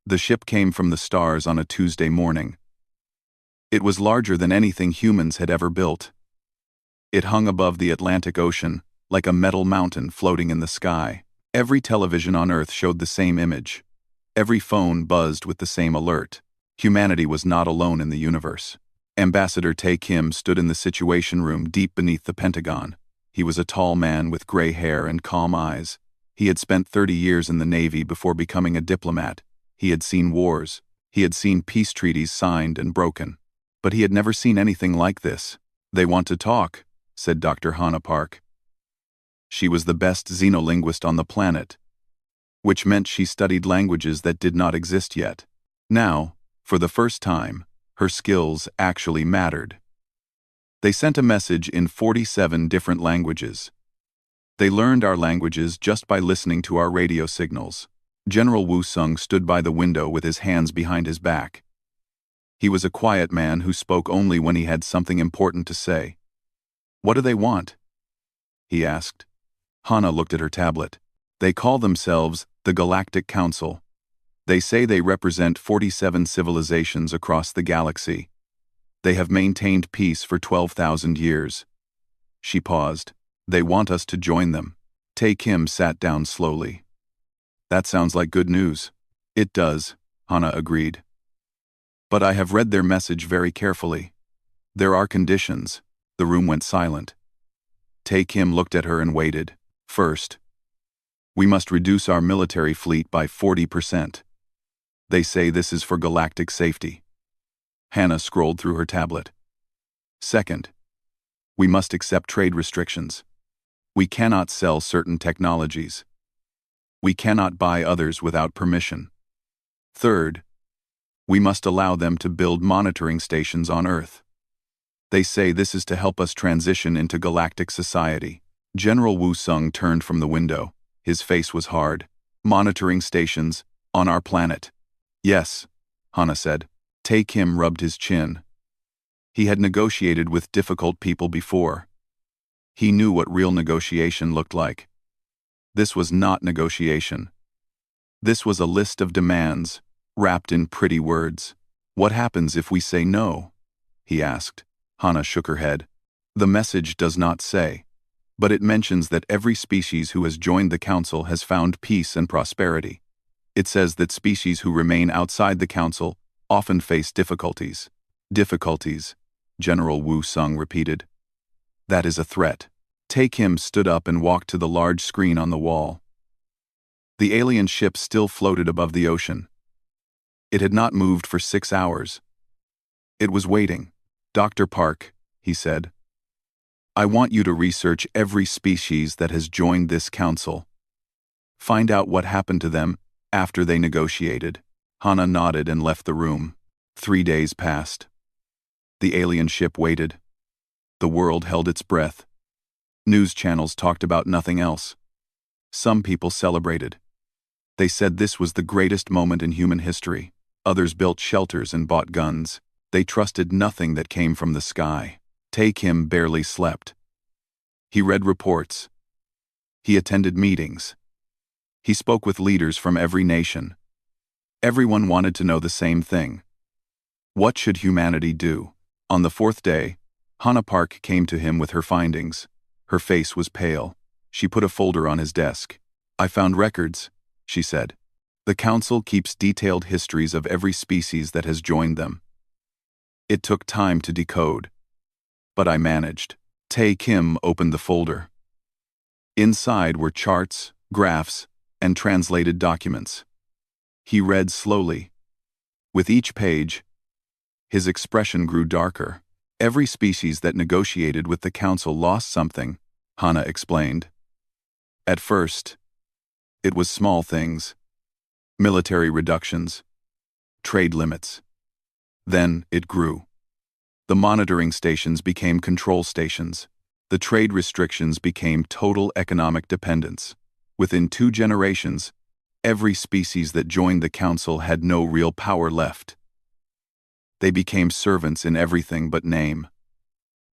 The ship came from the stars on a Tuesday morning. It was larger than anything humans had ever built. It hung above the Atlantic Ocean, like a metal mountain floating in the sky. Every television on Earth showed the same image. Every phone buzzed with the same alert. Humanity was not alone in the universe. Ambassador Tae Kim stood in the Situation Room deep beneath the Pentagon. He was a tall man with gray hair and calm eyes. He had spent 30 years in the Navy before becoming a diplomat. He had seen wars. He had seen peace treaties signed and broken. But he had never seen anything like this. "They want to talk," said Dr. Hannah Park. She was the best xenolinguist on the planet, which meant she studied languages that did not exist yet. Now, for the first time, her skills actually mattered. They sent a message in 47 different languages. They learned our languages just by listening to our radio signals. General Woo Sung stood by the window with his hands behind his back. He was a quiet man who spoke only when he had something important to say. "What do they want?" he asked. Hannah looked at her tablet. "They call themselves the Galactic Council. They say they represent 47 civilizations across the galaxy. They have maintained peace for 12,000 years. She paused. "They want us to join them." Tae Kim sat down slowly. "That sounds like good news." "It does," Hannah agreed. "But I have read their message very carefully. There are conditions." The room went silent. Tae Kim looked at her and waited. "First, we must reduce our military fleet by 40%. They say this is for galactic safety." Hannah scrolled through her tablet. "Second, we must accept trade restrictions. We cannot sell certain technologies. We cannot buy others without permission. Third, we must allow them to build monitoring stations on Earth. They say this is to help us transition into galactic society." General Woo Sung turned from the window. His face was hard. "Monitoring stations, on our planet." "Yes," Hannah said. Tae Kim rubbed his chin. He had negotiated with difficult people before. He knew what real negotiation looked like. This was not negotiation. This was a list of demands, wrapped in pretty words. "What happens if we say no?" he asked. Hannah shook her head. "The message does not say. But it mentions that every species who has joined the Council has found peace and prosperity. It says that species who remain outside the Council often face difficulties." "Difficulties," General Woo Sung repeated. "That is a threat." Tae Kim stood up and walked to the large screen on the wall. The alien ship still floated above the ocean. It had not moved for 6 hours. It was waiting. "Dr. Park," he said, "I want you to research every species that has joined this council. Find out what happened to them after they negotiated." Hannah nodded and left the room. 3 days passed. The alien ship waited. The world held its breath. News channels talked about nothing else. Some people celebrated. They said this was the greatest moment in human history. Others built shelters and bought guns. They trusted nothing that came from the sky. Tae Kim barely slept. He read reports. He attended meetings. He spoke with leaders from every nation. Everyone wanted to know the same thing. What should humanity do? On the 4th day, Hannah Park came to him with her findings. Her face was pale. She put a folder on his desk. "I found records," she said. "The Council keeps detailed histories of every species that has joined them. It took time to decode, but I managed." Tae Kim opened the folder. Inside were charts, graphs, and translated documents. He read slowly. With each page, his expression grew darker. "Every species that negotiated with the Council lost something," Hannah explained. "At first, it was small things. Military reductions, trade limits. Then it grew. The monitoring stations became control stations. The trade restrictions became total economic dependence. Within 2 generations, every species that joined the Council had no real power left. They became servants in everything but name."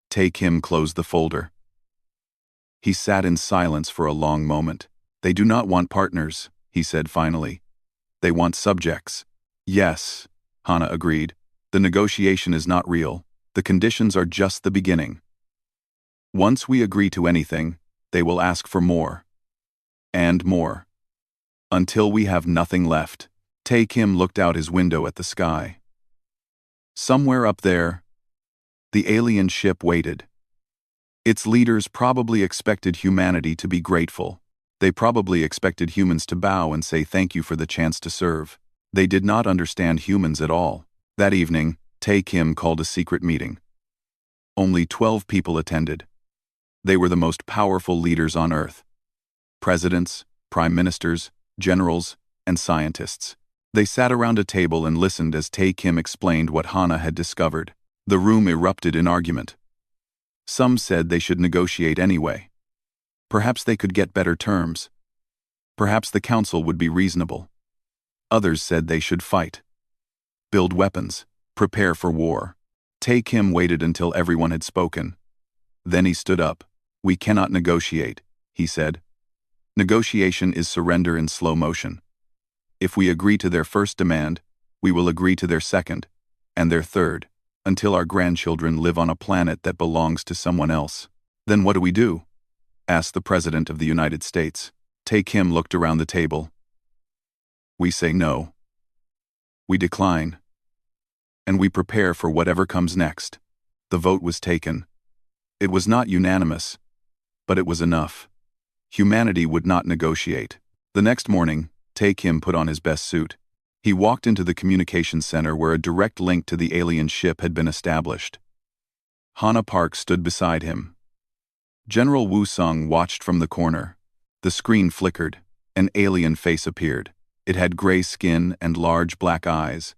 Tae Kim closed the folder. He sat in silence for a long moment. "They do not want partners," he said finally. "They want subjects." Yes, Hana agreed. The negotiation is not real. The conditions are just the beginning. Once we agree to anything, they will ask for more. And more. Until we have nothing left. Tae Kim looked out his window at the sky. Somewhere up there, the alien ship waited. Its leaders probably expected humanity to be grateful. They probably expected humans to bow and say thank you for the chance to serve. They did not understand humans at all. That evening, Tae Kim called a secret meeting. Only 12 people attended. They were the most powerful leaders on Earth. Presidents, prime ministers, generals, and scientists. They sat around a table and listened as Tae Kim explained what Hana had discovered. The room erupted in argument. Some said they should negotiate anyway. Perhaps they could get better terms. Perhaps the council would be reasonable. Others said they should fight. Build weapons. Prepare for war. Tae Kim waited until everyone had spoken. Then he stood up. We cannot negotiate, he said. Negotiation is surrender in slow motion. If we agree to their first demand, we will agree to their second, and their third, until our grandchildren live on a planet that belongs to someone else. Then what do we do? Asked the President of the United States. Tae Kim looked around the table. We say no. We decline. And we prepare for whatever comes next. The vote was taken. It was not unanimous, but it was enough. Humanity would not negotiate. The next morning, Tae Kim put on his best suit. He walked into the communications center where a direct link to the alien ship had been established. Hana Park stood beside him. General Woo Sung watched from the corner. The screen flickered. An alien face appeared. It had gray skin and large black eyes.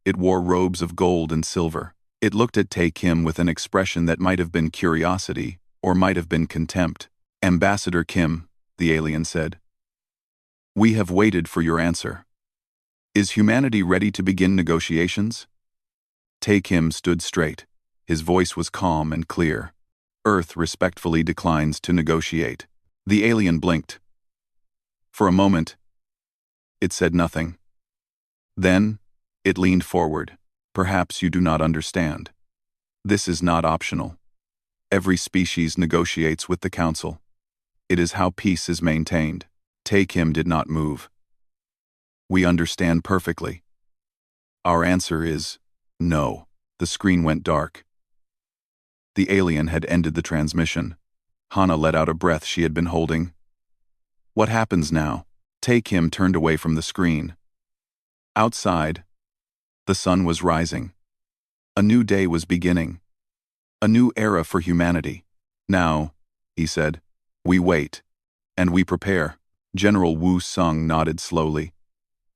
It wore robes of gold and silver. It looked at Tae Kim with an expression that might have been curiosity or might have been contempt. Ambassador Kim, the alien said. We have waited for your answer. Is humanity ready to begin negotiations? Tae Kim stood straight. His voice was calm and clear. Earth respectfully declines to negotiate. The alien blinked. For a moment, it said nothing. Then, it leaned forward. Perhaps you do not understand. This is not optional. Every species negotiates with the Council. It is how peace is maintained. Tae Kim did not move. We understand perfectly. Our answer is no. The screen went dark. The alien had ended the transmission. Hana let out a breath she had been holding. What happens now? Tae Kim turned away from the screen. Outside, the sun was rising. A new day was beginning. A new era for humanity. Now, he said, we wait. And we prepare. General Woo Sung nodded slowly.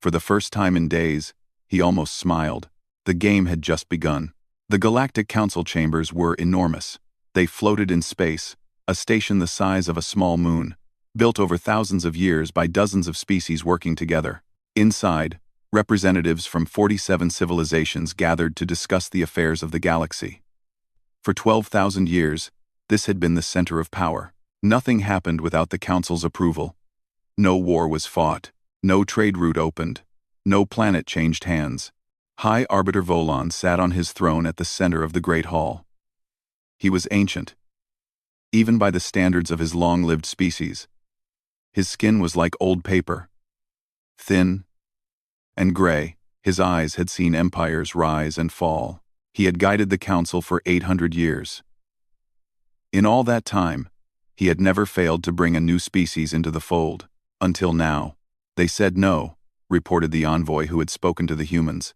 For the first time in days, he almost smiled. The game had just begun. The Galactic Council chambers were enormous. They floated in space, a station the size of a small moon, built over thousands of years by dozens of species working together. Inside, representatives from 47 civilizations gathered to discuss the affairs of the galaxy. For 12,000 years, this had been the center of power. Nothing happened without the Council's approval. No war was fought. No trade route opened. No planet changed hands. High Arbiter Volon sat on his throne at the center of the Great Hall. He was ancient, even by the standards of his long-lived species. His skin was like old paper, thin and gray. His eyes had seen empires rise and fall. He had guided the Council for 800 years. In all that time, he had never failed to bring a new species into the fold. Until now. They said no, reported the envoy who had spoken to the humans.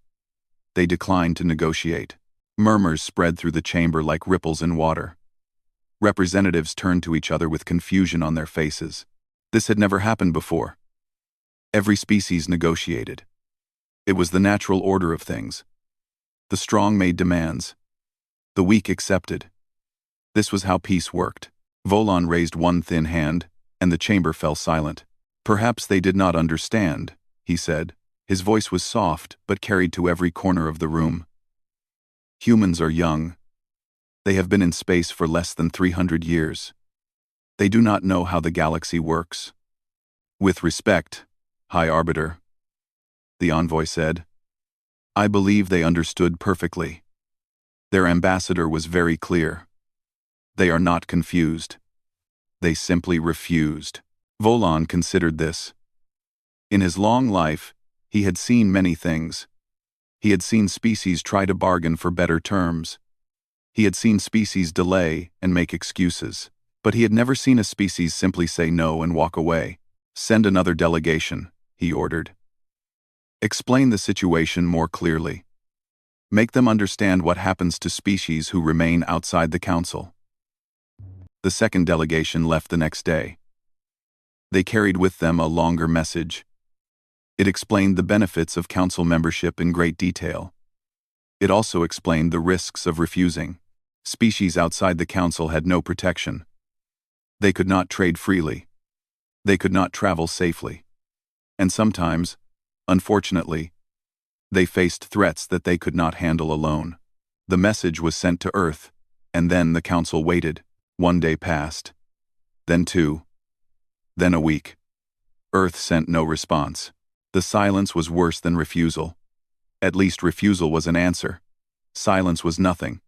They declined to negotiate. Murmurs spread through the chamber like ripples in water. Representatives turned to each other with confusion on their faces. This had never happened before. Every species negotiated. It was the natural order of things. The strong made demands. The weak accepted. This was how peace worked. Volon raised one thin hand, and the chamber fell silent. Perhaps they did not understand, he said. His voice was soft, but carried to every corner of the room. Humans are young. They have been in space for less than 300 years. They do not know how the galaxy works. With respect, High Arbiter, the envoy said, I believe they understood perfectly. Their ambassador was very clear. They are not confused. They simply refused. Volan considered this. In his long life, he had seen many things. He had seen species try to bargain for better terms. He had seen species delay and make excuses. But he had never seen a species simply say no and walk away. Send another delegation, he ordered. Explain the situation more clearly. Make them understand what happens to species who remain outside the council. The second delegation left the next day. They carried with them a longer message. It explained the benefits of council membership in great detail. It also explained the risks of refusing. Species outside the council had no protection. They could not trade freely. They could not travel safely. And sometimes, unfortunately, they faced threats that they could not handle alone. The message was sent to Earth, and then the council waited. 1 day passed. Then 2. Then a week. Earth sent no response. The silence was worse than refusal. At least refusal was an answer. Silence was nothing.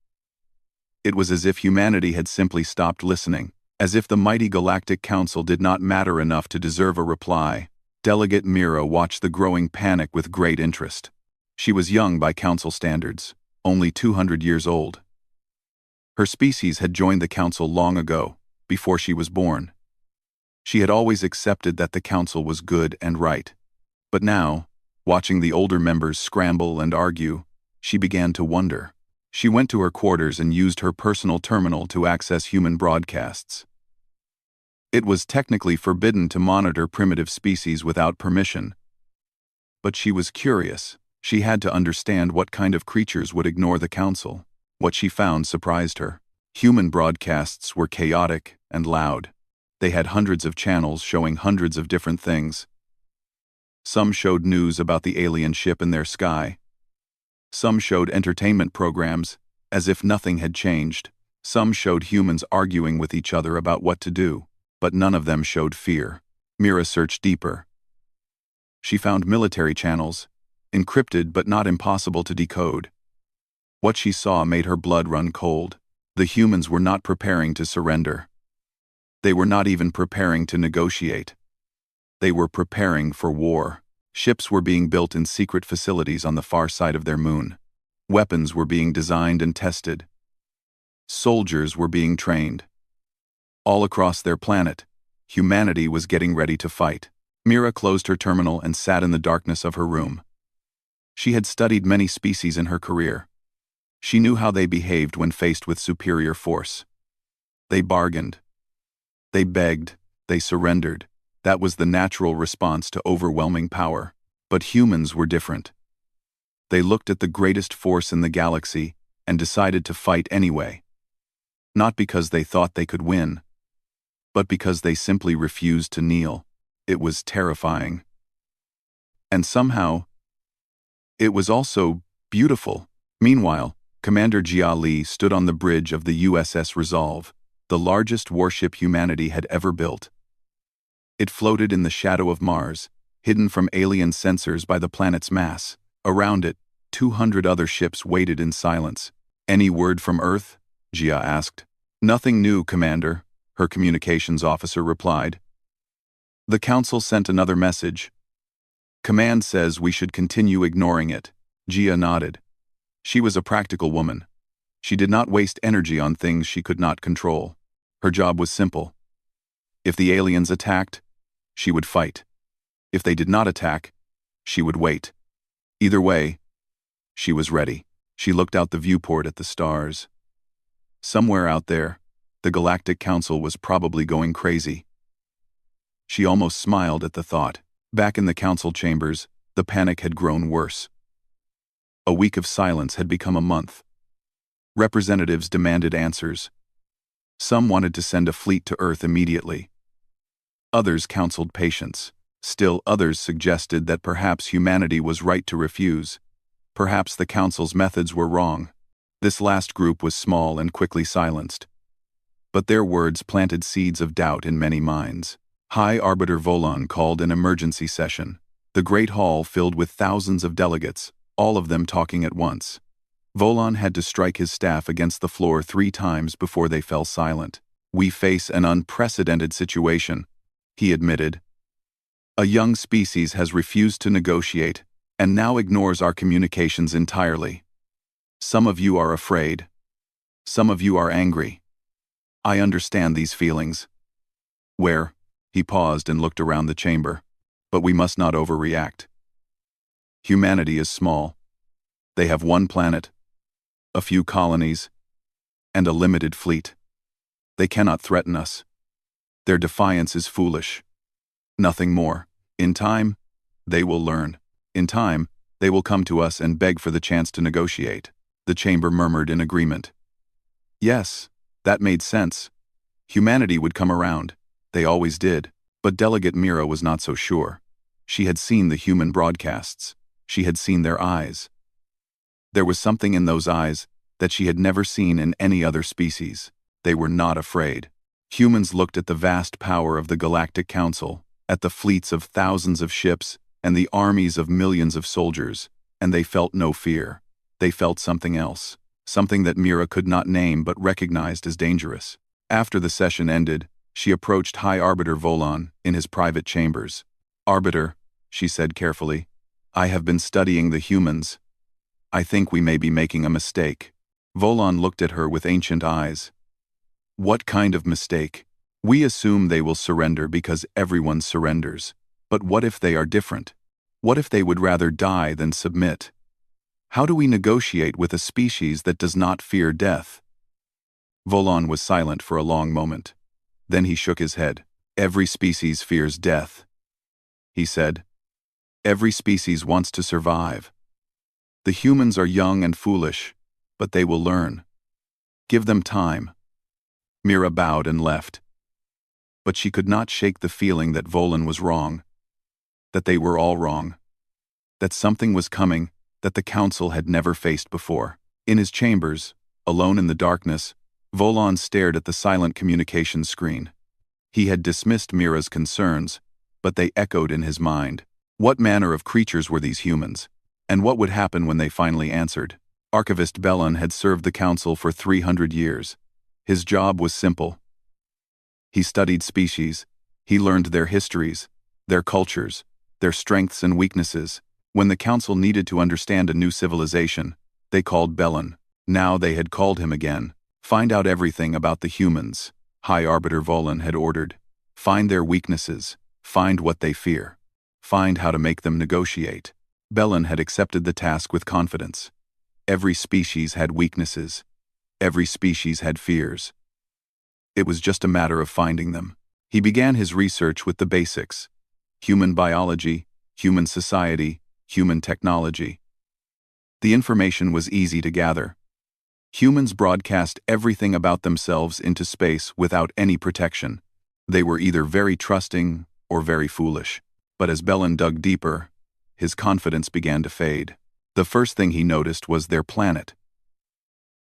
It was as if humanity had simply stopped listening, as if the mighty Galactic Council did not matter enough to deserve a reply. Delegate Mira watched the growing panic with great interest. She was young by council standards, only 200 years old. Her species had joined the council long ago, before she was born. She had always accepted that the council was good and right. But now, watching the older members scramble and argue, she began to wonder. She went to her quarters and used her personal terminal to access human broadcasts. It was technically forbidden to monitor primitive species without permission. But she was curious. She had to understand what kind of creatures would ignore the council. What she found surprised her. Human broadcasts were chaotic and loud. They had hundreds of channels showing hundreds of different things. Some showed news about the alien ship in their sky. Some showed entertainment programs, as if nothing had changed. Some showed humans arguing with each other about what to do, but none of them showed fear. Mira searched deeper. She found military channels, encrypted but not impossible to decode. What she saw made her blood run cold. The humans were not preparing to surrender. They were not even preparing to negotiate. They were preparing for war. Ships were being built in secret facilities on the far side of their moon. Weapons were being designed and tested. Soldiers were being trained. All across their planet, humanity was getting ready to fight. Mira closed her terminal and sat in the darkness of her room. She had studied many species in her career. She knew how they behaved when faced with superior force. They bargained. They begged. They surrendered. That was the natural response to overwhelming power. But humans were different. They looked at the greatest force in the galaxy and decided to fight anyway. Not because they thought they could win, but because they simply refused to kneel. It was terrifying. And somehow, it was also beautiful. Meanwhile, Commander Jia Li stood on the bridge of the USS Resolve, the largest warship humanity had ever built. It floated in the shadow of Mars, hidden from alien sensors by the planet's mass. Around it, 200 other ships waited in silence. "Any word from Earth?" Jia asked. "Nothing new, Commander," her communications officer replied. "The Council sent another message. Command says we should continue ignoring it." Jia nodded. She was a practical woman. She did not waste energy on things she could not control. Her job was simple. If the aliens attacked, she would fight. If they did not attack, she would wait. Either way, she was ready. She looked out the viewport at the stars. Somewhere out there, the Galactic Council was probably going crazy. She almost smiled at the thought. Back in the council chambers, the panic had grown worse. A week of silence had become a month. Representatives demanded answers. Some wanted to send a fleet to Earth immediately. Others counseled patience. Still others suggested that perhaps humanity was right to refuse. Perhaps the Council's methods were wrong. This last group was small and quickly silenced. But their words planted seeds of doubt in many minds. High Arbiter Volan called an emergency session. The Great Hall filled with thousands of delegates, all of them talking at once. Volan had to strike his staff against the floor 3 times before they fell silent. "We face an unprecedented situation," he admitted. "A young species has refused to negotiate and now ignores our communications entirely. Some of you are afraid. Some of you are angry. I understand these feelings. Where?" He paused and looked around the chamber. "But we must not overreact. Humanity is small. They have 1 planet, a few colonies, and a limited fleet. They cannot threaten us. Their defiance is foolish. Nothing more. In time, they will learn. In time, they will come to us and beg for the chance to negotiate." The chamber murmured in agreement. Yes, that made sense. Humanity would come around. They always did. But Delegate Mira was not so sure. She had seen the human broadcasts. She had seen their eyes. There was something in those eyes that she had never seen in any other species. They were not afraid. Humans looked at the vast power of the Galactic Council, at the fleets of thousands of ships, and the armies of millions of soldiers, and they felt no fear. They felt something else, something that Mira could not name but recognized as dangerous. After the session ended, she approached High Arbiter Volan in his private chambers. "Arbiter," she said carefully, "I have been studying the humans. I think we may be making a mistake." Volan looked at her with ancient eyes. "What kind of mistake?" "We assume they will surrender because everyone surrenders. But what if they are different? What if they would rather die than submit? How do we negotiate with a species that does not fear death?" Volan was silent for a long moment. Then he shook his head. "Every species fears death," he said. "Every species wants to survive. The humans are young and foolish, but they will learn. Give them time." Mira bowed and left. But she could not shake the feeling that Volan was wrong, that they were all wrong, that something was coming that the Council had never faced before. In his chambers, alone in the darkness, Volan stared at the silent communication screen. He had dismissed Mira's concerns, but they echoed in his mind. What manner of creatures were these humans? And what would happen when they finally answered? Archivist Bellon had served the Council for 300 years. His job was simple. He studied species. He learned their histories, their cultures, their strengths and weaknesses. When the Council needed to understand a new civilization, they called Bellon. Now they had called him again. "Find out everything about the humans," High Arbiter Volan had ordered. "Find their weaknesses. Find what they fear. Find how to make them negotiate." Bellon had accepted the task with confidence. Every species had weaknesses. Every species had fears. It was just a matter of finding them. He began his research with the basics: human biology, human society, human technology. The information was easy to gather. Humans broadcast everything about themselves into space without any protection. They were either very trusting or very foolish. But as Bellon dug deeper, his confidence began to fade. The first thing he noticed was their planet.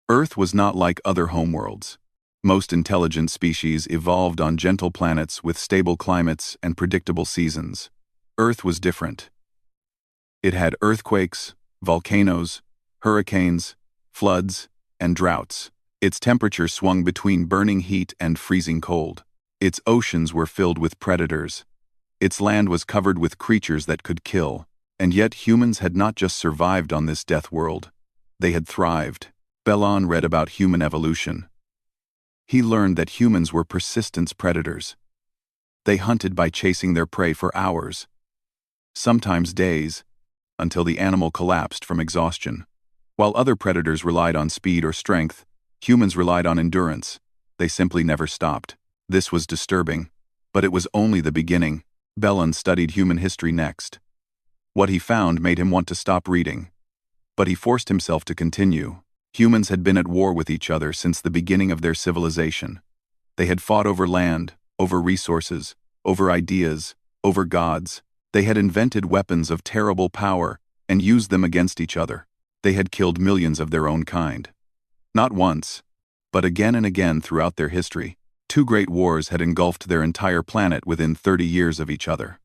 Earth was not like other homeworlds. Most intelligent species evolved on gentle planets with stable climates and predictable seasons. Earth was different. It had earthquakes, volcanoes, hurricanes, floods, and droughts. Its temperature swung between burning heat and freezing cold. Its oceans were filled with predators. Its land was covered with creatures that could kill. And yet humans had not just survived on this death world. They had thrived. Bellon read about human evolution. He learned that humans were persistent predators. They hunted by chasing their prey for hours, sometimes days, until the animal collapsed from exhaustion. While other predators relied on speed or strength, humans relied on endurance. They simply never stopped. This was disturbing, but it was only the beginning. Bellon studied human history next. What he found made him want to stop reading. But he forced himself to continue. Humans had been at war with each other since the beginning of their civilization. They had fought over land, over resources, over ideas, over gods. They had invented weapons of terrible power and used them against each other. They had killed millions of their own kind. Not once, but again and again throughout their history. 2 great wars had engulfed their entire planet within 30 years of each other.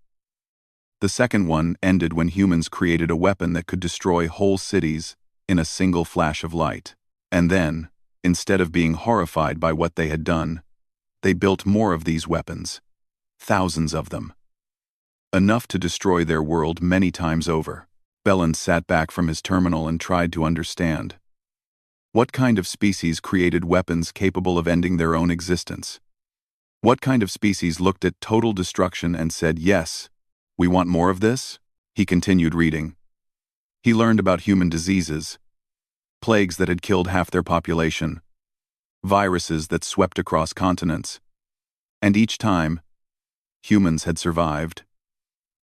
The second one ended when humans created a weapon that could destroy whole cities in a single flash of light. And then, instead of being horrified by what they had done, they built more of these weapons. Thousands of them. Enough to destroy their world many times over. Bellin sat back from his terminal and tried to understand. What kind of species created weapons capable of ending their own existence? What kind of species looked at total destruction and said, "Yes, we want more of this?" He continued reading. He learned about human diseases, plagues that had killed half their population, viruses that swept across continents. And each time, humans had survived.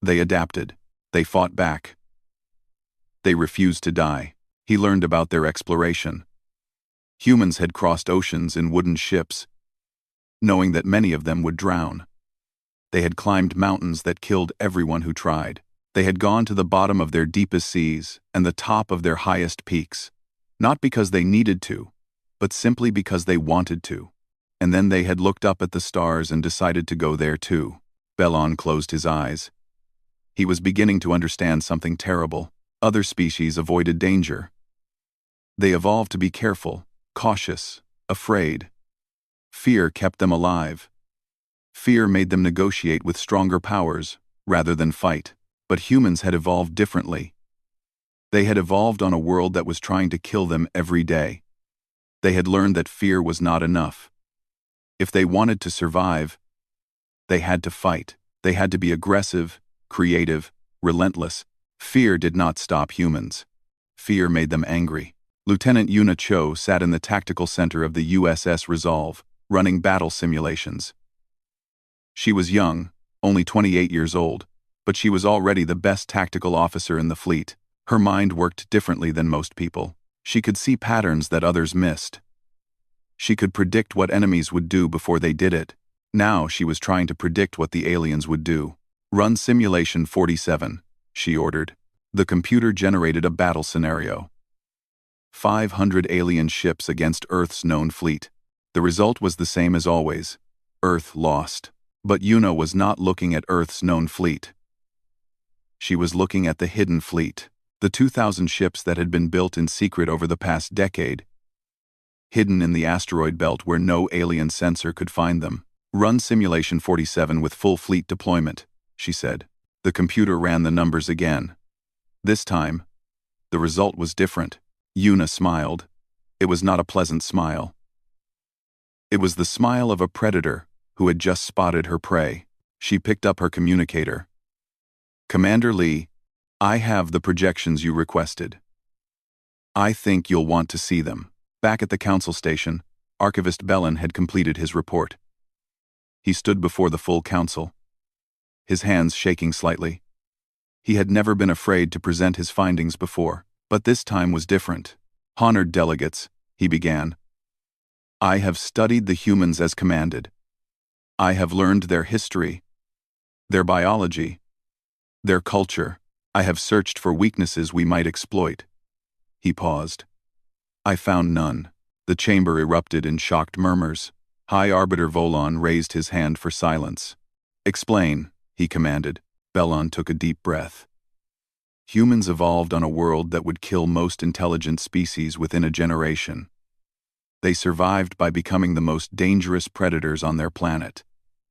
They adapted. They fought back. They refused to die. He learned about their exploration. Humans had crossed oceans in wooden ships, knowing that many of them would drown. They had climbed mountains that killed everyone who tried. They had gone to the bottom of their deepest seas and the top of their highest peaks, not because they needed to, but simply because they wanted to. And then they had looked up at the stars and decided to go there too. Bellin closed his eyes. He was beginning to understand something terrible. Other species avoided danger. They evolved to be careful, cautious, afraid. Fear kept them alive. Fear made them negotiate with stronger powers, rather than fight. But humans had evolved differently. They had evolved on a world that was trying to kill them every day. They had learned that fear was not enough. If they wanted to survive, they had to fight. They had to be aggressive, creative, relentless. Fear did not stop humans. Fear made them angry. Lieutenant Yuna Cho sat in the tactical center of the USS Resolve, running battle simulations. She was young, only 28 years old, but she was already the best tactical officer in the fleet. Her mind worked differently than most people. She could see patterns that others missed. She could predict what enemies would do before they did it. Now she was trying to predict what the aliens would do. "Run Simulation 47, she ordered. The computer generated a battle scenario. 500 alien ships against Earth's known fleet. The result was the same as always. Earth lost. But Yuna was not looking at Earth's known fleet. She was looking at the hidden fleet, the 2,000 ships that had been built in secret over the past decade, hidden in the asteroid belt where no alien sensor could find them. "Run Simulation 47 with full fleet deployment," she said. The computer ran the numbers again. This time, the result was different. Yuna smiled. It was not a pleasant smile. It was the smile of a predator who had just spotted her prey. She picked up her communicator. "Commander Lee, I have the projections you requested. I think you'll want to see them." Back at the council station, Archivist Bellin had completed his report. He stood before the full council, his hands shaking slightly. He had never been afraid to present his findings before, but this time was different. "Honored delegates," he began, "I have studied the humans as commanded. I have learned their history, their biology, their culture. I have searched for weaknesses we might exploit." He paused. "I found none." The chamber erupted in shocked murmurs. High Arbiter Volon raised his hand for silence. "Explain," he commanded. Bellin took a deep breath. Humans evolved on a world that would kill most intelligent species within a generation. They survived by becoming the most dangerous predators on their planet.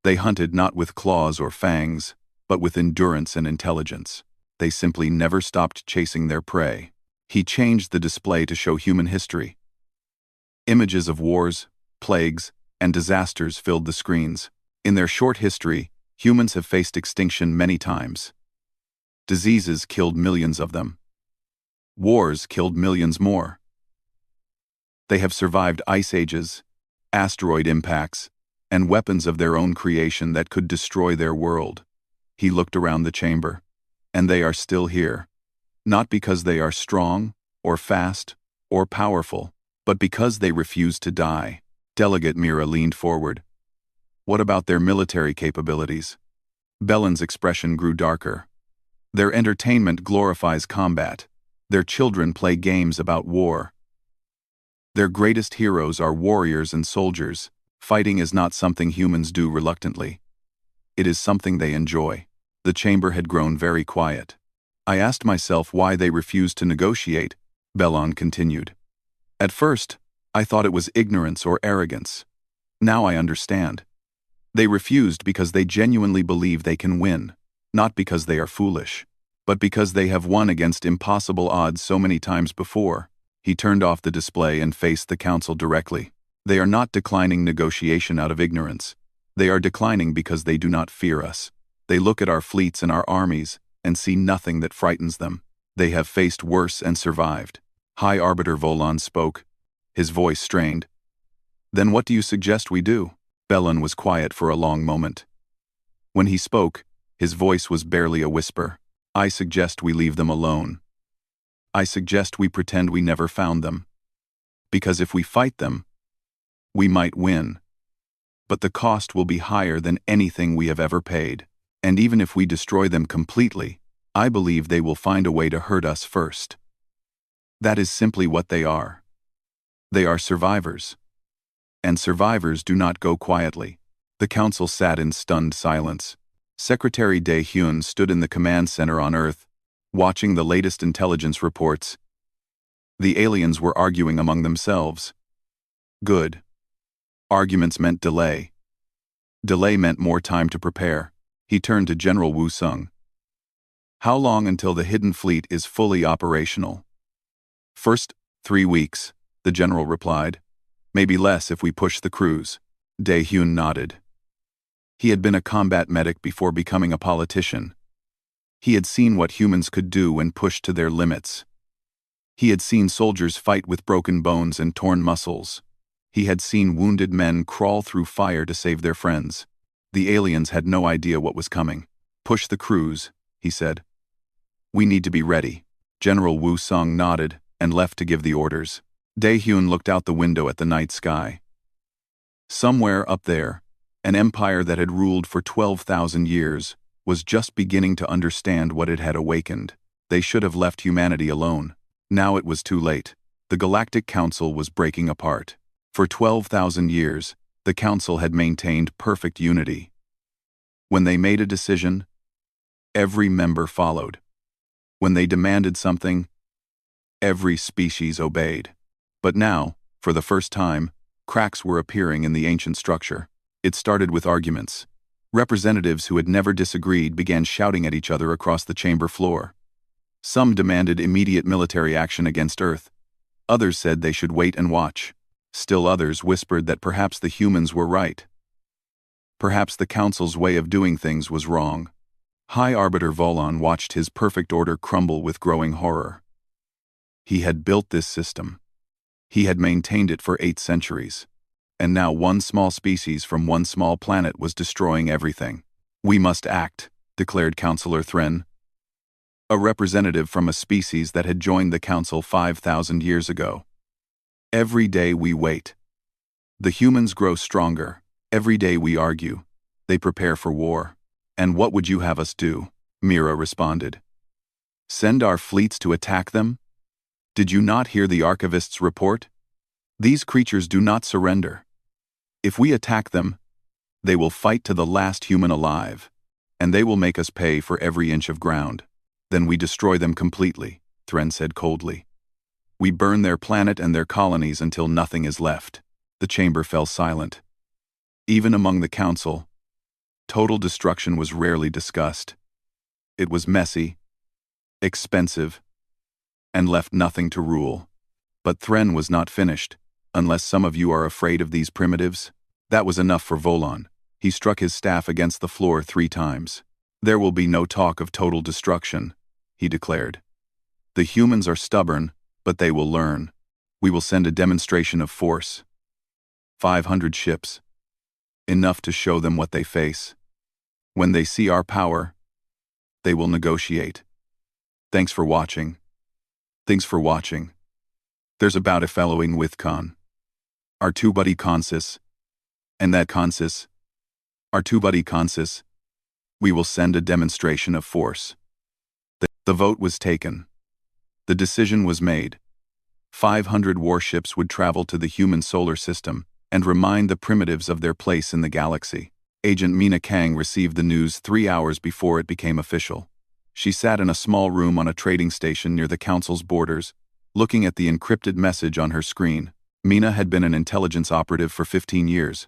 They hunted not with claws or fangs, but with endurance and intelligence. They simply never stopped chasing their prey. He changed the display to show human history. Images of wars, plagues, and disasters filled the screens. In their short history, humans have faced extinction many times. Diseases killed millions of them. Wars killed millions more. They have survived ice ages, asteroid impacts, and weapons of their own creation that could destroy their world. He looked around the chamber. And they are still here. Not because they are strong, or fast, or powerful, but because they refuse to die. Delegate Mira leaned forward. "What about their military capabilities?" Bellin's expression grew darker. "Their entertainment glorifies combat. Their children play games about war. Their greatest heroes are warriors and soldiers. Fighting is not something humans do reluctantly. It is something they enjoy." The chamber had grown very quiet. I asked myself why they refused to negotiate, Bellon continued. At first, I thought it was ignorance or arrogance. Now I understand. They refused because they genuinely believe they can win, not because they are foolish, but because they have won against impossible odds so many times before. He turned off the display and faced the council directly. They are not declining negotiation out of ignorance. They are declining because they do not fear us. They look at our fleets and our armies and see nothing that frightens them. They have faced worse and survived. High Arbiter Volan spoke, his voice strained. Then what do you suggest we do? Bellon was quiet for a long moment. When he spoke, his voice was barely a whisper. I suggest we leave them alone. I suggest we pretend we never found them. Because if we fight them, we might win. But the cost will be higher than anything we have ever paid. And even if we destroy them completely, I believe they will find a way to hurt us first. That is simply what they are. They are survivors. And survivors do not go quietly. The council sat in stunned silence. Secretary Dae Hyun stood in the command center on Earth, watching the latest intelligence reports. The aliens were arguing among themselves. Good. Arguments meant delay. Delay meant more time to prepare. He turned to General Wu Sung. How long until the hidden fleet is fully operational? First, 3 weeks, the general replied. Maybe less if we push the cruise. Dae Hyun nodded. He had been a combat medic before becoming a politician. He had seen what humans could do when pushed to their limits. He had seen soldiers fight with broken bones and torn muscles. He had seen wounded men crawl through fire to save their friends. The aliens had no idea what was coming. Push the cruise, he said. We need to be ready. General Wu Sung nodded and left to give the orders. Dae Hyun looked out the window at the night sky. Somewhere up there, an empire that had ruled for 12,000 years was just beginning to understand what it had awakened. They should have left humanity alone. Now it was too late. The Galactic Council was breaking apart. For 12,000 years, the Council had maintained perfect unity. When they made a decision, every member followed. When they demanded something, every species obeyed. But now, for the first time, cracks were appearing in the ancient structure. It started with arguments. Representatives who had never disagreed began shouting at each other across the chamber floor. Some demanded immediate military action against Earth. Others said they should wait and watch. Still others whispered that perhaps the humans were right. Perhaps the Council's way of doing things was wrong. High Arbiter Volan watched his perfect order crumble with growing horror. He had built this system. He had maintained it for 8 centuries. And now one small species from one small planet was destroying everything. We must act, declared Councillor Thren, a representative from a species that had joined the Council 5,000 years ago. Every day we wait. The humans grow stronger. Every day we argue. They prepare for war. And what would you have us do? Mira responded. Send our fleets to attack them? Did you not hear the archivist's report? These creatures do not surrender. If we attack them, they will fight to the last human alive, and they will make us pay for every inch of ground. Then we destroy them completely, Thren said coldly. We burn their planet and their colonies until nothing is left. The chamber fell silent. Even among the Council, total destruction was rarely discussed. It was messy, expensive, and left nothing to rule. But Thren was not finished. Unless some of you are afraid of these primitives. That was enough for Volan. He struck his staff against the floor 3 times. There will be no talk of total destruction, he declared. The humans are stubborn, but they will learn. We will send a demonstration of force. 500 ships. Enough to show them what they face. When they see our power, they will negotiate. Thanks for watching. Thanks for watching. There's about a following with Khan. Our 2 buddy consis. And that consis. Our 2 buddy consis. We will send a demonstration of force. The vote was taken. The decision was made. 500 warships would travel to the human solar system and remind the primitives of their place in the galaxy. Agent Mina Kang received the news 3 hours before it became official. She sat in a small room on a trading station near the council's borders, looking at the encrypted message on her screen. Mina had been an intelligence operative for 15 years.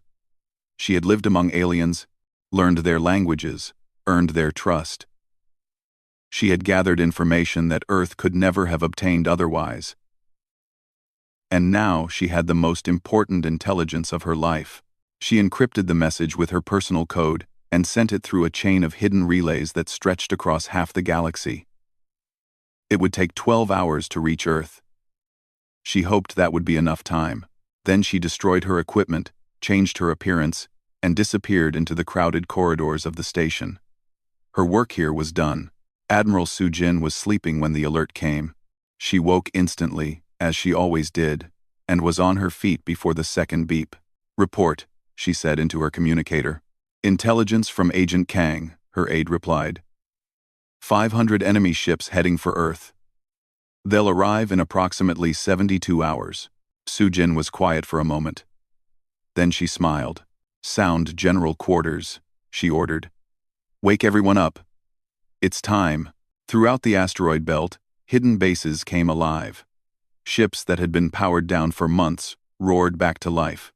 She had lived among aliens, learned their languages, earned their trust. She had gathered information that Earth could never have obtained otherwise. And now she had the most important intelligence of her life. She encrypted the message with her personal code and sent it through a chain of hidden relays that stretched across half the galaxy. It would take 12 hours to reach Earth. She hoped that would be enough time. Then she destroyed her equipment, changed her appearance, and disappeared into the crowded corridors of the station. Her work here was done. Admiral Su Jin was sleeping when the alert came. She woke instantly, as she always did, and was on her feet before the second beep. "Report," she said into her communicator. "Intelligence from Agent Kang," her aide replied. 500 enemy ships heading for Earth. They'll arrive in approximately 72 hours. Su Jin was quiet for a moment. Then she smiled. "Sound general quarters," she ordered. "Wake everyone up. It's time." Throughout the asteroid belt, hidden bases came alive. Ships that had been powered down for months roared back to life.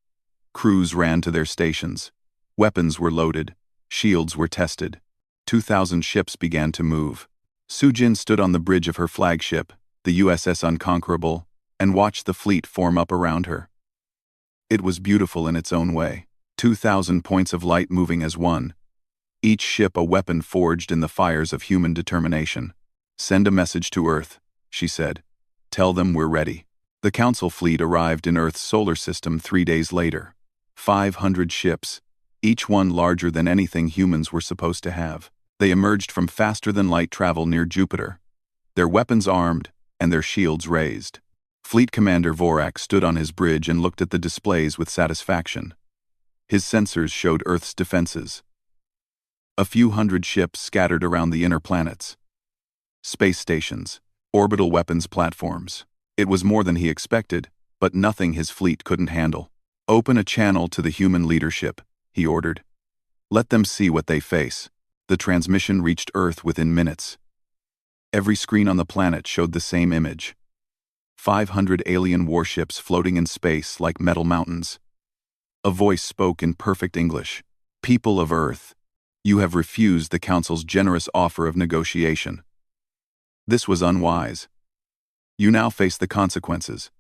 Crews ran to their stations. Weapons were loaded. Shields were tested. 2,000 ships began to move. Su Jin stood on the bridge of her flagship, the USS Unconquerable, and watched the fleet form up around her. It was beautiful in its own way. 2,000 points of light moving as one. Each ship a weapon forged in the fires of human determination. "Send a message to Earth," she said. "Tell them we're ready." The Council fleet arrived in Earth's solar system 3 days later. 500 ships, each one larger than anything humans were supposed to have. They emerged from faster-than-light travel near Jupiter, their weapons armed and their shields raised. Fleet Commander Vorak stood on his bridge and looked at the displays with satisfaction. His sensors showed Earth's defenses. A few hundred ships scattered around the inner planets. Space stations, orbital weapons platforms. It was more than he expected, but nothing his fleet couldn't handle. "Open a channel to the human leadership," he ordered. "Let them see what they face." The transmission reached Earth within minutes. Every screen on the planet showed the same image. 500 alien warships floating in space like metal mountains. A voice spoke in perfect English. "People of Earth, you have refused the Council's generous offer of negotiation. This was unwise. You now face the consequences.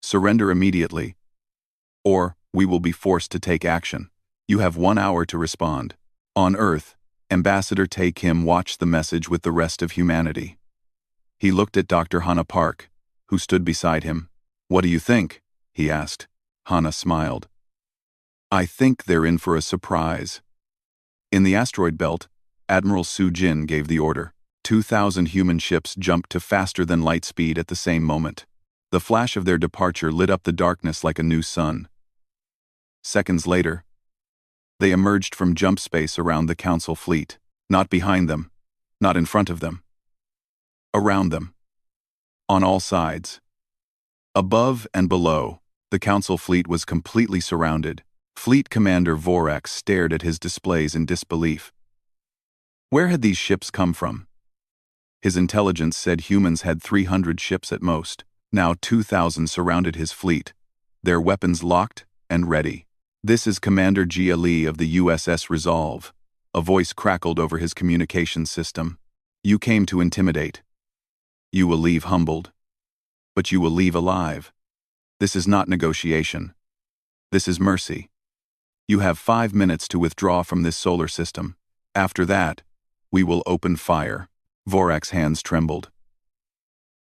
Surrender immediately, or we will be forced to take action. You have 1 hour to respond." On Earth, Ambassador Tae Kim watched the message with the rest of humanity. He looked at Dr. Hannah Park, who stood beside him. "What do you think?" he asked. Hannah smiled. "I think they're in for a surprise." In the asteroid belt, Admiral Su Jin gave the order. 2,000 human ships jumped to faster-than-light speed at the same moment. The flash of their departure lit up the darkness like a new sun. Seconds later, they emerged from jump space around the Council fleet. Not behind them, not in front of them. Around them. On all sides. Above and below, the Council fleet was completely surrounded. Fleet Commander Vorak stared at his displays in disbelief. Where had these ships come from? His intelligence said humans had 300 ships at most. Now 2,000 surrounded his fleet, their weapons locked and ready. "This is Commander Jia Lee of the USS Resolve," a voice crackled over his communications system. "You came to intimidate. You will leave humbled. But you will leave alive. This is not negotiation. This is mercy. You have 5 minutes to withdraw from this solar system. After that, we will open fire." Vorak's hands trembled.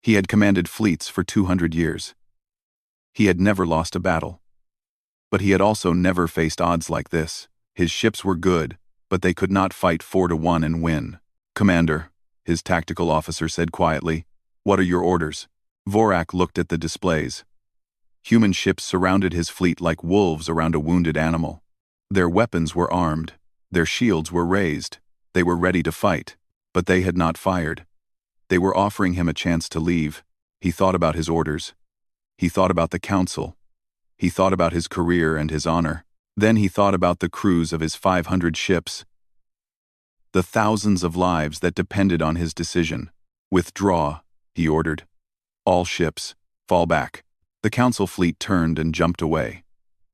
He had commanded fleets for 200 years. He had never lost a battle. But he had also never faced odds like this. His ships were good, but they could not fight 4-1 and win. "Commander," his tactical officer said quietly, "what are your orders?" Vorak looked at the displays. Human ships surrounded his fleet like wolves around a wounded animal. Their weapons were armed. Their shields were raised. They were ready to fight. But they had not fired. They were offering him a chance to leave. He thought about his orders. He thought about the Council. He thought about his career and his honor. Then he thought about the crews of his 500 ships, the thousands of lives that depended on his decision. "Withdraw," he ordered. "All ships, fall back." The Council fleet turned and jumped away.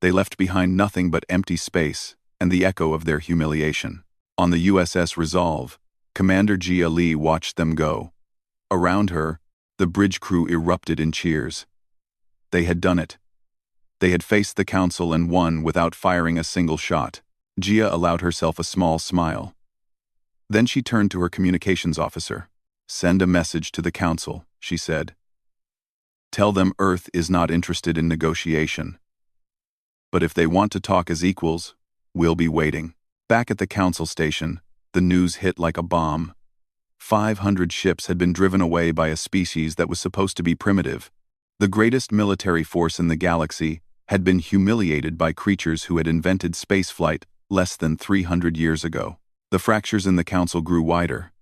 They left behind nothing but empty space and the echo of their humiliation. On the USS Resolve, Commander Jia Li watched them go. Around her, the bridge crew erupted in cheers. They had done it. They had faced the Council and won without firing a single shot. Jia allowed herself a small smile. Then she turned to her communications officer. "Send a message to the Council," she said. "Tell them Earth is not interested in negotiation. But if they want to talk as equals, we'll be waiting." Back at the Council station, the news hit like a bomb. 500 ships had been driven away by a species that was supposed to be primitive. The greatest military force in the galaxy had been humiliated by creatures who had invented spaceflight less than 300 years ago. The fractures in the Council grew wider.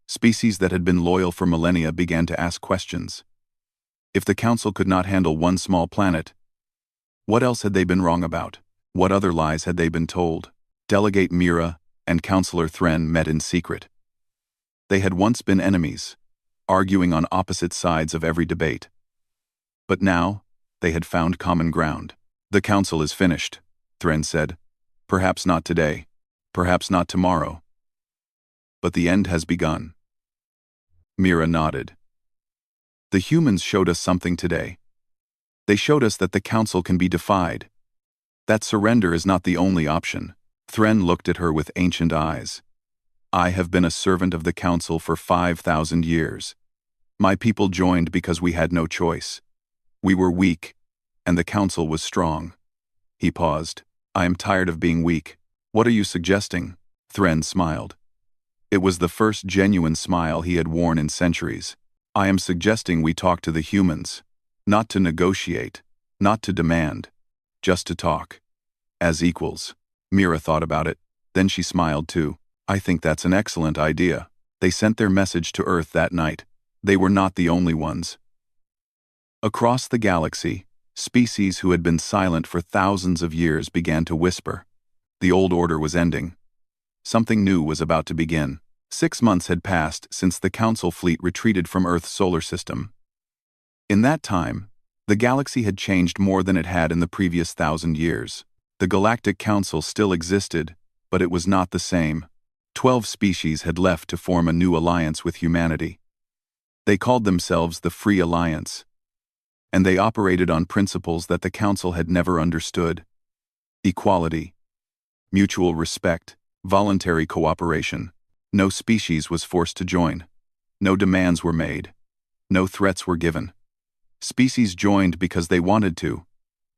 Species that had been loyal for millennia began to ask questions. If the Council could not handle one small planet, what else had they been wrong about? What other lies had they been told? Delegate Mira and Councillor Thren met in secret. They had once been enemies, arguing on opposite sides of every debate. But now, they had found common ground. "The Council is finished," Thren said. "Perhaps not today, perhaps not tomorrow. But the end has begun." Mira nodded. "The humans showed us something today. They showed us that the Council can be defied. That surrender is not the only option." Thren looked at her with ancient eyes. "I have been a servant of the Council for 5,000 years. My people joined because we had no choice. We were weak, and the Council was strong." He paused. "I am tired of being weak." "What are you suggesting?" Thren smiled. It was the first genuine smile he had worn in centuries. "I am suggesting we talk to the humans. Not to negotiate, not to demand, just to talk. As equals." Mira thought about it, then she smiled too. "I think that's an excellent idea." They sent their message to Earth that night. They were not the only ones. Across the galaxy, species who had been silent for thousands of years began to whisper. The old order was ending. Something new was about to begin. 6 months had passed since the Council fleet retreated from Earth's solar system. In that time, the galaxy had changed more than it had in the previous 1,000 years. The Galactic Council still existed, but it was not the same. 12 species had left to form a new alliance with humanity. They called themselves the Free Alliance, and they operated on principles that the Council had never understood: equality, mutual respect, voluntary cooperation. No species was forced to join. No demands were made. No threats were given. Species joined because they wanted to,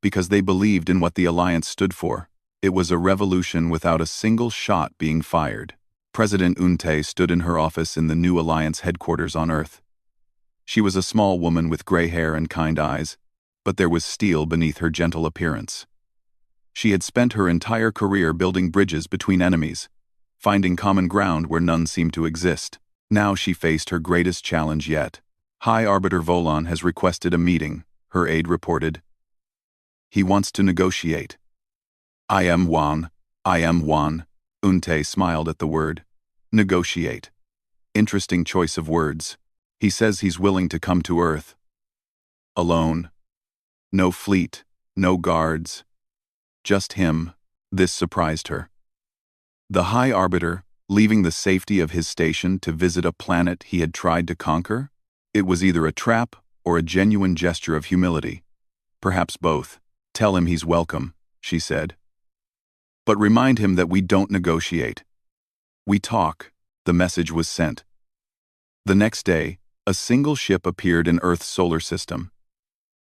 because they believed in what the alliance stood for. It was a revolution without a single shot being fired. President Unte stood in her office in the new alliance headquarters on Earth. She was a small woman with gray hair and kind eyes, but there was steel beneath her gentle appearance. She had spent her entire career building bridges between enemies, finding common ground where none seemed to exist. Now she faced her greatest challenge yet. "High Arbiter Volan has requested a meeting," her aide reported. "He wants to negotiate." I am Juan. Unte smiled at the word. Negotiate. Interesting choice of words. He says he's willing to come to Earth. Alone. No fleet, no guards. Just him. This surprised her. The High Arbiter, leaving the safety of his station to visit a planet he had tried to conquer? It was either a trap or a genuine gesture of humility. Perhaps both. "Tell him he's welcome," she said. "But remind him that we don't negotiate. We talk." The message was sent. The next day, a single ship appeared in Earth's solar system.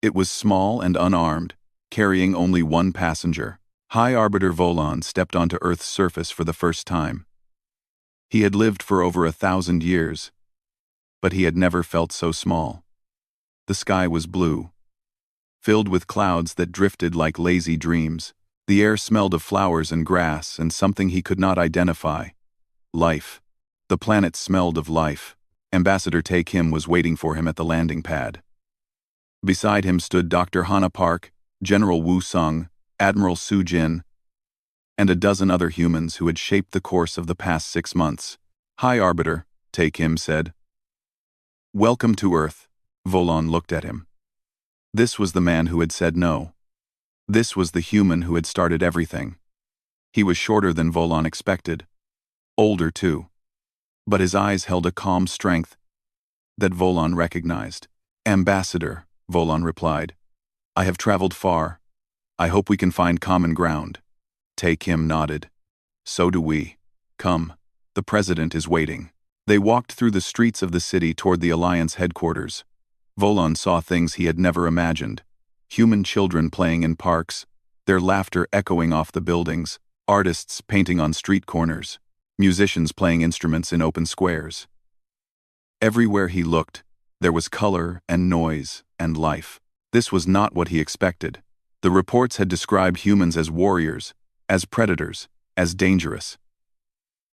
It was small and unarmed, carrying only one passenger. High Arbiter Volan stepped onto Earth's surface for the first time. He had lived for over 1,000 years, but he had never felt so small. The sky was blue, filled with clouds that drifted like lazy dreams. The air smelled of flowers and grass and something he could not identify. Life. The planet smelled of life. Ambassador Tae Kim was waiting for him at the landing pad. Beside him stood Dr. Hana Park, General Wu Sung, Admiral Su-jin, and a dozen other humans who had shaped the course of the past 6 months. "Hi, Arbiter," Tae-Kim said. "Welcome to Earth." Volon looked at him. This was the man who had said no. This was the human who had started everything. He was shorter than Volon expected. Older, too. But his eyes held a calm strength that Volon recognized. "Ambassador," Volon replied. "I have traveled far. I hope we can find common ground." Tae-Kim nodded. "So do we. Come. The President is waiting." They walked through the streets of the city toward the Alliance headquarters. Volon saw things he had never imagined. Human children playing in parks, their laughter echoing off the buildings, artists painting on street corners, musicians playing instruments in open squares. Everywhere he looked, there was color and noise and life. This was not what he expected. The reports had described humans as warriors, as predators, as dangerous.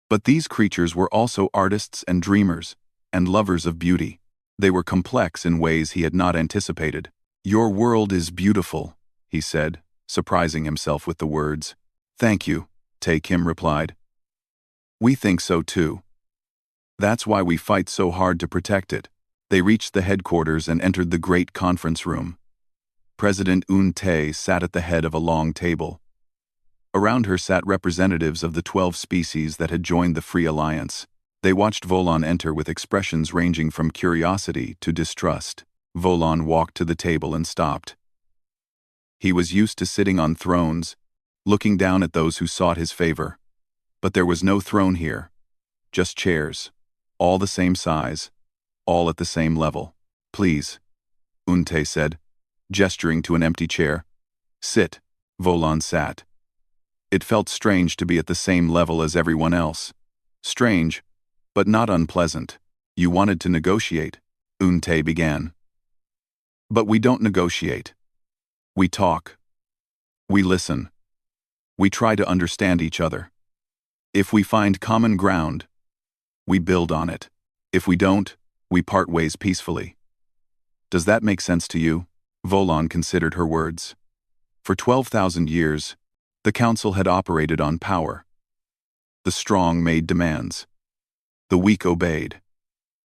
But these creatures were also artists and dreamers, and lovers of beauty. They were complex in ways he had not anticipated. "Your world is beautiful," he said, surprising himself with the words. "Thank you," Tae-Kim replied. "We think so too. That's why we fight so hard to protect it." They reached the headquarters and entered the great conference room. President Un-tae sat at the head of a long table. Around her sat representatives of the 12 species that had joined the Free Alliance. They watched Volon enter with expressions ranging from curiosity to distrust. Volon walked to the table and stopped. He was used to sitting on thrones, looking down at those who sought his favor. But there was no throne here, just chairs, all the same size, all at the same level. "Please," Un-tae said, gesturing to an empty chair. "Sit." Volon sat. It felt strange to be at the same level as everyone else. Strange, but not unpleasant. "You wanted to negotiate," Un-tae began. "But we don't negotiate. We talk. We listen. We try to understand each other. If we find common ground, we build on it. If we don't, we part ways peacefully. Does that make sense to you?" Volon considered her words. For 12,000 years, the Council had operated on power. The strong made demands. The weak obeyed.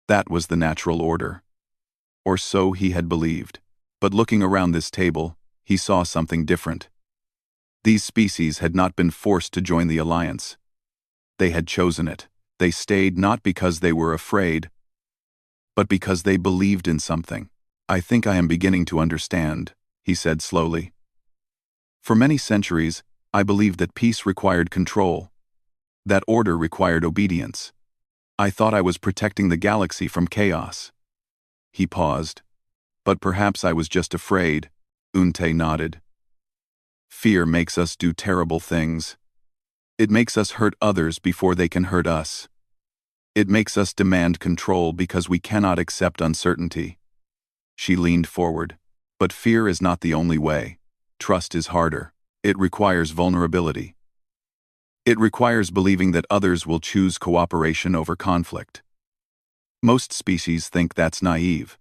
That was the natural order. Or so he had believed. But looking around this table, he saw something different. These species had not been forced to join the Alliance. They had chosen it. They stayed not because they were afraid, but because they believed in something. "I think I am beginning to understand," he said slowly. "For many centuries, I believed that peace required control, that order required obedience. I thought I was protecting the galaxy from chaos." He paused. "But perhaps I was just afraid." Un-tae nodded. "Fear makes us do terrible things. It makes us hurt others before they can hurt us. It makes us demand control because we cannot accept uncertainty." She leaned forward. "But fear is not the only way. Trust is harder. It requires vulnerability. It requires believing that others will choose cooperation over conflict. Most species think that's naive.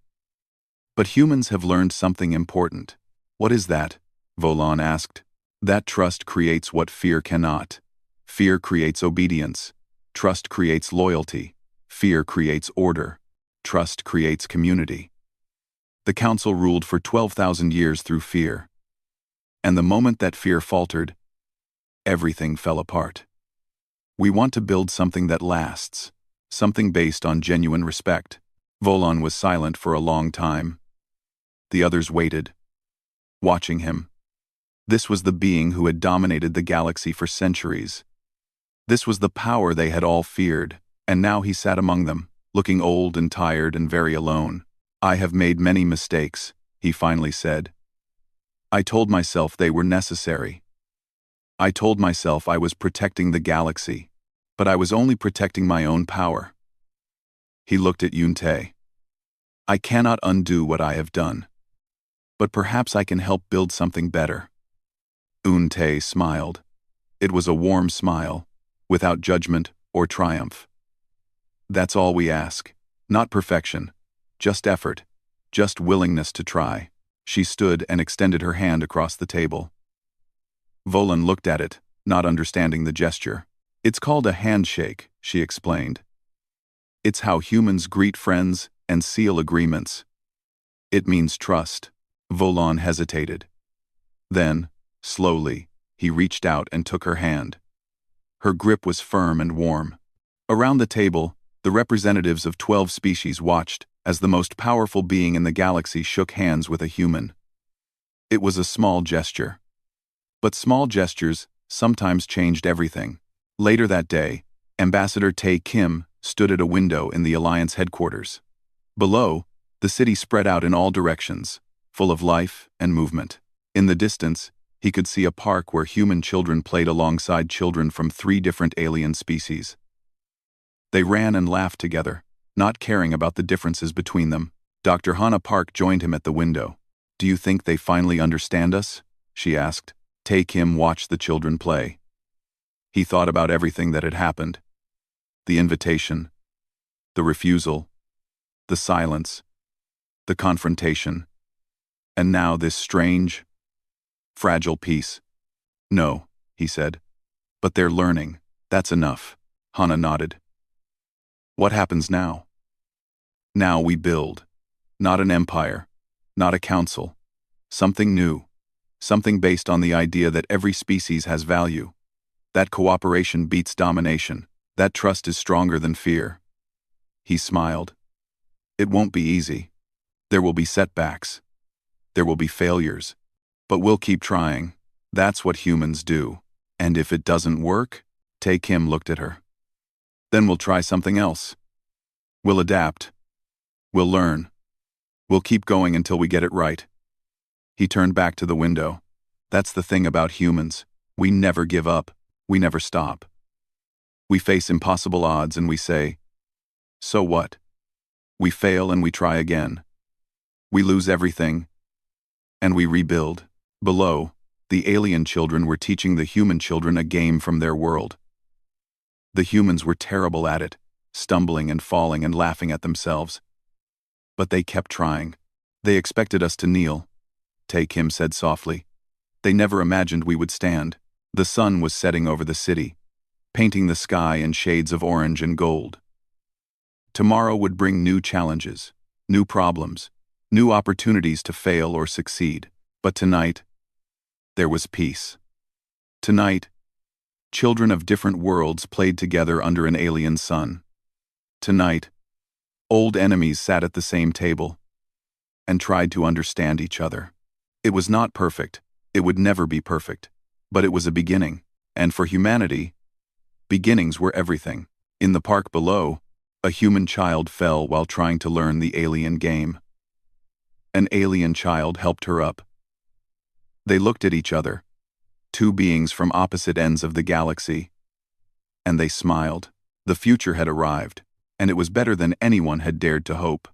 But humans have learned something important." "What is that?" Volon asked. "That trust creates what fear cannot. Fear creates obedience. Trust creates loyalty. Fear creates order. Trust creates community." The Council ruled for 12,000 years through fear. And the moment that fear faltered, everything fell apart. "We want to build something that lasts, something based on genuine respect." Volon was silent for a long time. The others waited, watching him. This was the being who had dominated the galaxy for centuries. This was the power they had all feared, and now he sat among them, looking old and tired and very alone. "I have made many mistakes," he finally said. "I told myself they were necessary. I told myself I was protecting the galaxy, but I was only protecting my own power." He looked at Un-tae. "I cannot undo what I have done. But perhaps I can help build something better." Un-tae smiled. It was a warm smile, without judgment or triumph. "That's all we ask. Not perfection. Just effort. Just willingness to try." She stood and extended her hand across the table. Volan looked at it, not understanding the gesture. It's called a handshake, she explained. It's how humans greet friends and seal agreements. It means trust. Volan hesitated. Then, slowly, he reached out and took her hand. Her grip was firm and warm. Around the table, the representatives of 12 species watched as the most powerful being in the galaxy shook hands with a human. It was a small gesture. But small gestures sometimes changed everything. Later that day, Ambassador Tae Kim stood at a window in the Alliance headquarters. Below, the city spread out in all directions, full of life and movement. In the distance, he could see a park where human children played alongside children from 3 different alien species. They ran and laughed together, not caring about the differences between them. Dr. Hannah Park joined him at the window. "Do you think they finally understand us?" she asked. Tae Kim watched the children play. He thought about everything that had happened. The invitation, the refusal, the silence, the confrontation, and now this strange, fragile peace. "No," he said. "But they're learning. That's enough." Hannah nodded. "What happens now?" "Now we build. Not an empire, not a council. Something new. Something based on the idea that every species has value. That cooperation beats domination. That trust is stronger than fear." He smiled. "It won't be easy. There will be setbacks. There will be failures. But we'll keep trying. That's what humans do. And if it doesn't work," Tae Kim looked at her, "then we'll try something else. We'll adapt. We'll learn. We'll keep going until we get it right." He turned back to the window. "That's the thing about humans. We never give up. We never stop. We face impossible odds and we say, so what? We fail and we try again. We lose everything, and we rebuild." Below, the alien children were teaching the human children a game from their world. The humans were terrible at it, stumbling and falling and laughing at themselves. But they kept trying. "They expected us to kneel," Tae Kim said softly. "They never imagined we would stand." The sun was setting over the city, painting the sky in shades of orange and gold. Tomorrow would bring new challenges, new problems, new opportunities to fail or succeed. But tonight, there was peace. Tonight, children of different worlds played together under an alien sun. Tonight, old enemies sat at the same table and tried to understand each other. It was not perfect. It would never be perfect. But it was a beginning. And for humanity, beginnings were everything. In the park below, a human child fell while trying to learn the alien game. An alien child helped her up. They looked at each other, 2 beings from opposite ends of the galaxy, and they smiled. The future had arrived, and it was better than anyone had dared to hope.